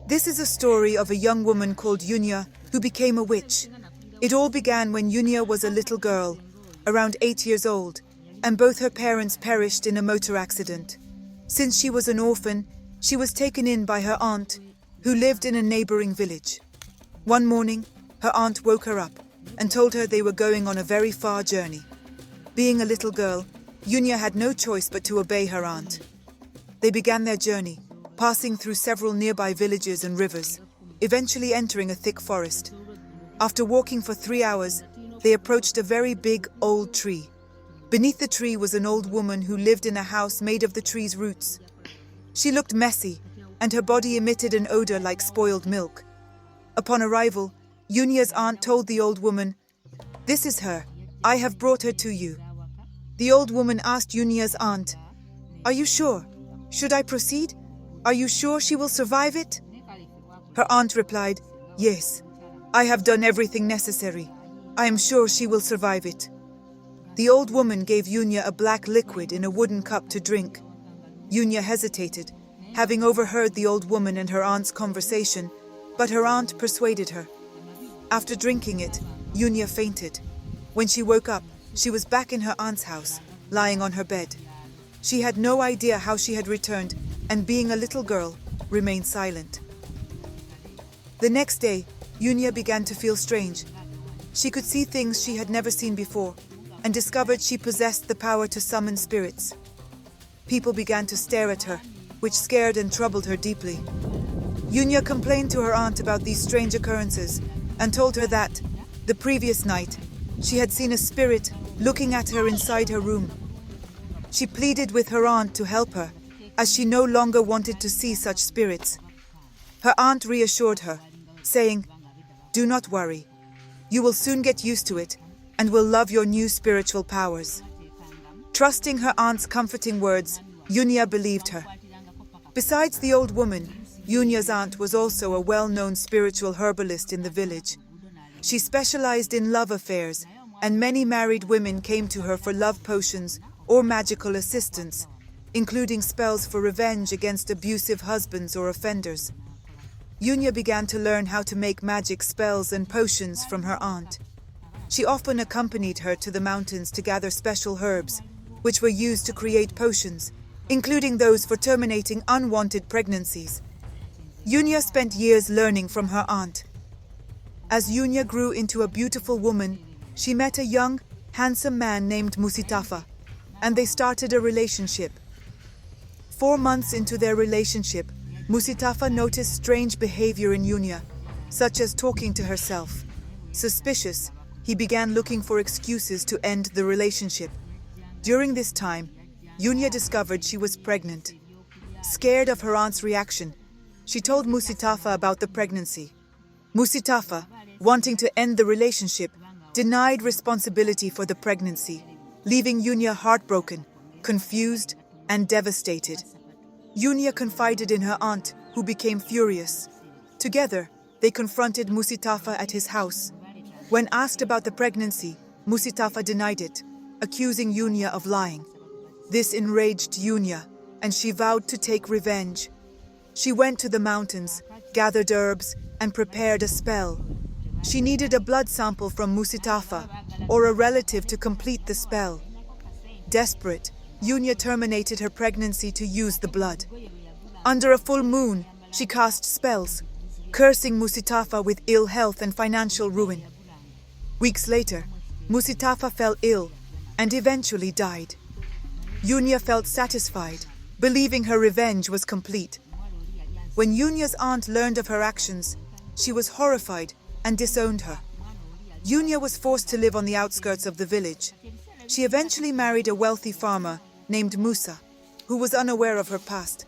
This is a story of a young woman called Yunia who became a witch. It all began when Yunia was a little girl, around 8 years old, and both her parents perished in a motor accident. Since she was an orphan, she was taken in by her aunt, who lived in a neighboring village. One morning, her aunt woke her up and told her they were going on a very far journey. Being a little girl, Yunia had no choice but to obey her aunt. They began their journey, passing through several nearby villages and rivers, eventually entering a thick forest. After walking for 3 hours, they approached a very big, old tree. Beneath the tree was an old woman who lived in a house made of the tree's roots. She looked messy, and her body emitted an odor like spoiled milk. Upon arrival, Yunia's aunt told the old woman, "This is her. I have brought her to you." The old woman asked Yunia's aunt, "Are you sure? Should I proceed? Are you sure she will survive it?" Her aunt replied, "Yes, I have done everything necessary. I am sure she will survive it." The old woman gave Yunia a black liquid in a wooden cup to drink. Yunia hesitated, having overheard the old woman and her aunt's conversation, but her aunt persuaded her. After drinking it, Yunia fainted. When she woke up, she was back in her aunt's house, lying on her bed. She had no idea how she had returned, and being a little girl, remained silent. The next day, Yunia began to feel strange. She could see things she had never seen before, and discovered she possessed the power to summon spirits. People began to stare at her, which scared and troubled her deeply. Yunia complained to her aunt about these strange occurrences, and told her that, the previous night, she had seen a spirit looking at her inside her room. She pleaded with her aunt to help her, as she no longer wanted to see such spirits. Her aunt reassured her, saying, "Do not worry. You will soon get used to it, and will love your new spiritual powers." Trusting her aunt's comforting words, Yunia believed her. Besides the old woman, Yunia's aunt was also a well-known spiritual herbalist in the village. She specialized in love affairs, and many married women came to her for love potions or magical assistance, including spells for revenge against abusive husbands or offenders. Yunia began to learn how to make magic spells and potions from her aunt. She often accompanied her to the mountains to gather special herbs, which were used to create potions, including those for terminating unwanted pregnancies. Yunia spent years learning from her aunt. As Yunia grew into a beautiful woman, she met a young, handsome man named Musitafa, and they started a relationship. 4 months into their relationship, Musitafa noticed strange behavior in Yunia, such as talking to herself. Suspicious, he began looking for excuses to end the relationship. During this time, Yunia discovered she was pregnant. Scared of her aunt's reaction, she told Musitafa about the pregnancy. Musitafa, wanting to end the relationship, denied responsibility for the pregnancy, leaving Yunia heartbroken, confused, and devastated. Yunia confided in her aunt, who became furious. Together, they confronted Musitafa at his house. When asked about the pregnancy, Musitafa denied it, accusing Yunia of lying. This enraged Yunia, and she vowed to take revenge. She went to the mountains, gathered herbs, and prepared a spell. She needed a blood sample from Musitafa, or a relative to complete the spell. Desperate, Yunia terminated her pregnancy to use the blood. Under a full moon, she cast spells, cursing Musitafa with ill health and financial ruin. Weeks later, Musitafa fell ill and eventually died. Yunia felt satisfied, believing her revenge was complete. When Yunia's aunt learned of her actions, she was horrified and disowned her. Yunia was forced to live on the outskirts of the village. She eventually married a wealthy farmer named Musa, who was unaware of her past.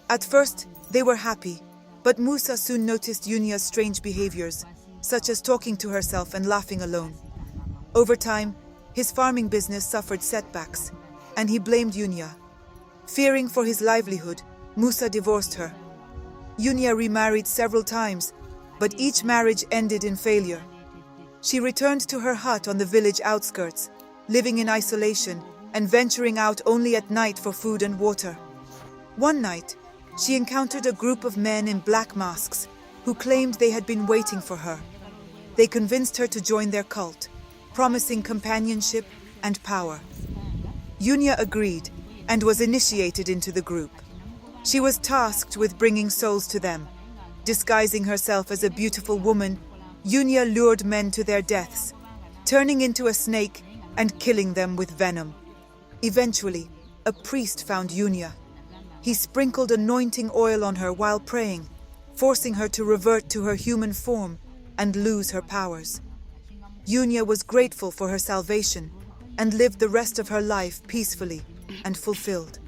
At first, they were happy, but Musa soon noticed Yunia's strange behaviors, such as talking to herself and laughing alone. Over time, his farming business suffered setbacks, and he blamed Yunia. Fearing for his livelihood, Musa divorced her. Yunia remarried several times, but each marriage ended in failure. She returned to her hut on the village outskirts, living in isolation and venturing out only at night for food and water. One night, she encountered a group of men in black masks who claimed they had been waiting for her. They convinced her to join their cult, promising companionship and power. Yunia agreed and was initiated into the group. She was tasked with bringing souls to them. Disguising herself as a beautiful woman, Yunia lured men to their deaths, turning into a snake and killing them with venom. Eventually, a priest found Yunia. He sprinkled anointing oil on her while praying, forcing her to revert to her human form and lose her powers. Yunia was grateful for her salvation and lived the rest of her life peacefully and fulfilled.